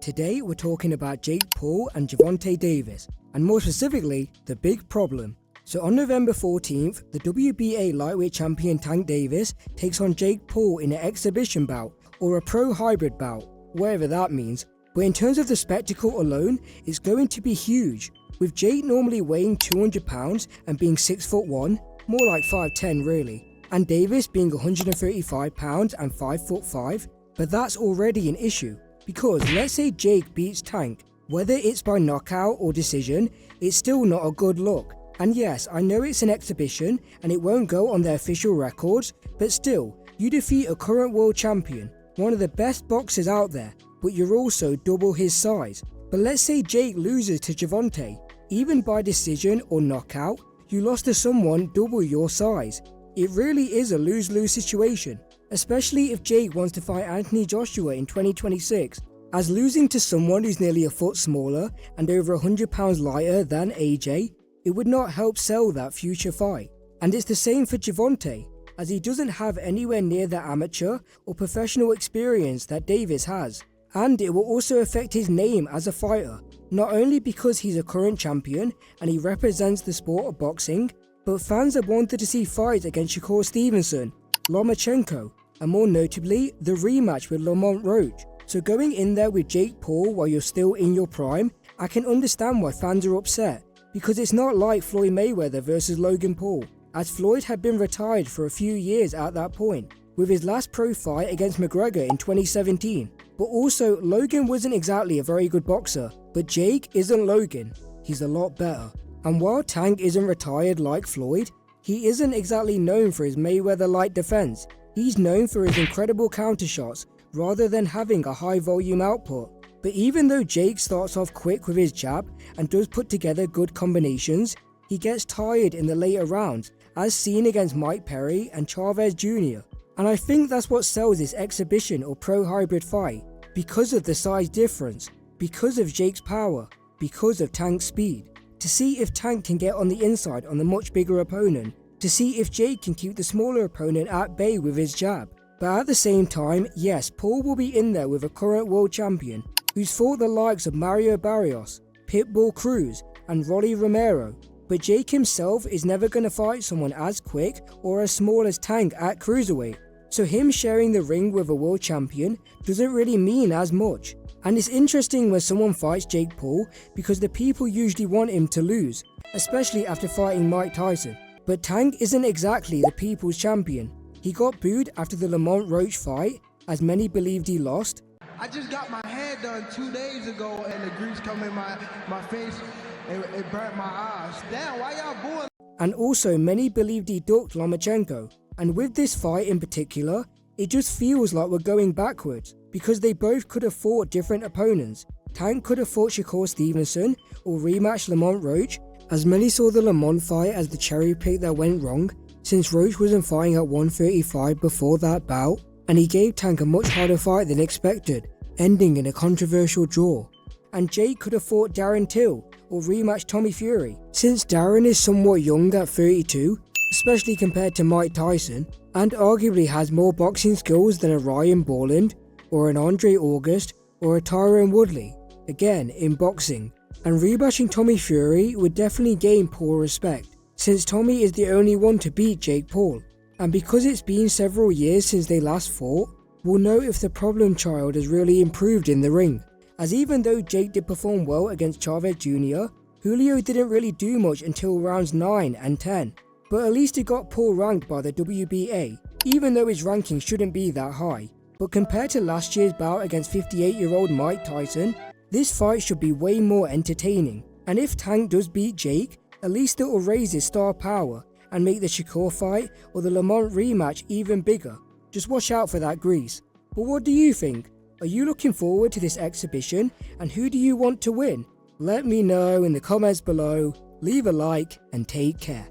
Today we're talking about Jake Paul and Gervonta Davis, and more specifically, the big problem. So on November 14th, the WBA lightweight champion Tank Davis takes on Jake Paul in an exhibition bout, or a pro hybrid bout, whatever that means. But in terms of the spectacle alone, it's going to be huge, with Jake normally weighing 200 pounds and being 6'1", more like 5'10" really, and Davis being 135 pounds and 5'5", but that's already an issue. Because let's say Jake beats Tank, whether it's by knockout or decision, it's still not a good look. And yes, I know it's an exhibition and it won't go on their official records, but still, you defeat a current world champion, one of the best boxers out there, but you're also double his size. But let's say Jake loses to Gervonta, even by decision or knockout, you lost to someone double your size. It really is a lose-lose situation, especially if Jake wants to fight Anthony Joshua in 2026, as losing to someone who's nearly a foot smaller and over 100 pounds lighter than AJ, it would not help sell that future fight. And it's the same for Gervonta, as he doesn't have anywhere near the amateur or professional experience that Davis has. And it will also affect his name as a fighter, not only because he's a current champion and he represents the sport of boxing, but fans have wanted to see fights against Shakur Stevenson, Lomachenko, and more notably, the rematch with Lamont Roach. So going in there with Jake Paul while you're still in your prime, I can understand why fans are upset, because it's not like Floyd Mayweather versus Logan Paul, as Floyd had been retired for a few years at that point, with his last pro fight against McGregor in 2017. But also, Logan wasn't exactly a very good boxer, but Jake isn't Logan, he's a lot better. And while Tank isn't retired like Floyd, he isn't exactly known for his Mayweather-like defense. He's known for his incredible counter shots rather than having a high volume output. But even though Jake starts off quick with his jab and does put together good combinations, he gets tired in the later rounds, as seen against Mike Perry and Chavez Jr. And I think that's what sells this exhibition or pro hybrid fight, because of the size difference, because of Jake's power, because of Tank's speed. To see if Tank can get on the inside on the much bigger opponent, to see if Jake can keep the smaller opponent at bay with his jab. But at the same time, yes, Paul will be in there with a current world champion who's fought the likes of Mario Barrios, Pitbull Cruz and Rolly Romero, but Jake himself is never going to fight someone as quick or as small as Tank at cruiserweight. So him sharing the ring with a world champion doesn't really mean as much. And it's interesting when someone fights Jake Paul because the people usually want him to lose, especially after fighting Mike Tyson. But Tank isn't exactly the people's champion. He got booed after the Lamont Roach fight, as many believed he lost. I just got my hair done 2 days ago and the grease come in my face and it burnt my eyes. Damn, why y'all booing? And also many believed he ducked Lomachenko. And with this fight in particular, it just feels like we're going backwards, because they both could have fought different opponents. Tank could have fought Shakur Stevenson or rematched Lamont Roach, as many saw the Lamont fight as the cherry pick that went wrong, since Roach wasn't fighting at 135 before that bout, and he gave Tank a much harder fight than expected, ending in a controversial draw. And Jake could have fought Darren Till or rematched Tommy Fury, since Darren is somewhat young at 32, especially compared to Mike Tyson, and arguably has more boxing skills than a Ryan Borland, or an Andre August, or a Tyron Woodley, again in boxing. And rematching Tommy Fury would definitely gain Paul respect, since Tommy is the only one to beat Jake Paul. And because it's been several years since they last fought, we'll know if the problem child has really improved in the ring. As even though Jake did perform well against Chavez Jr., Julio didn't really do much until rounds 9 and 10. But at least he got Paul ranked by the WBA, even though his ranking shouldn't be that high. But compared to last year's bout against 58-year-old Mike Tyson, this fight should be way more entertaining. And if Tank does beat Jake, at least it will raise his star power and make the Shakur fight or the Lamont rematch even bigger. Just watch out for that grease. But what do you think? Are you looking forward to this exhibition, and who do you want to win? Let me know in the comments below, leave a like and take care.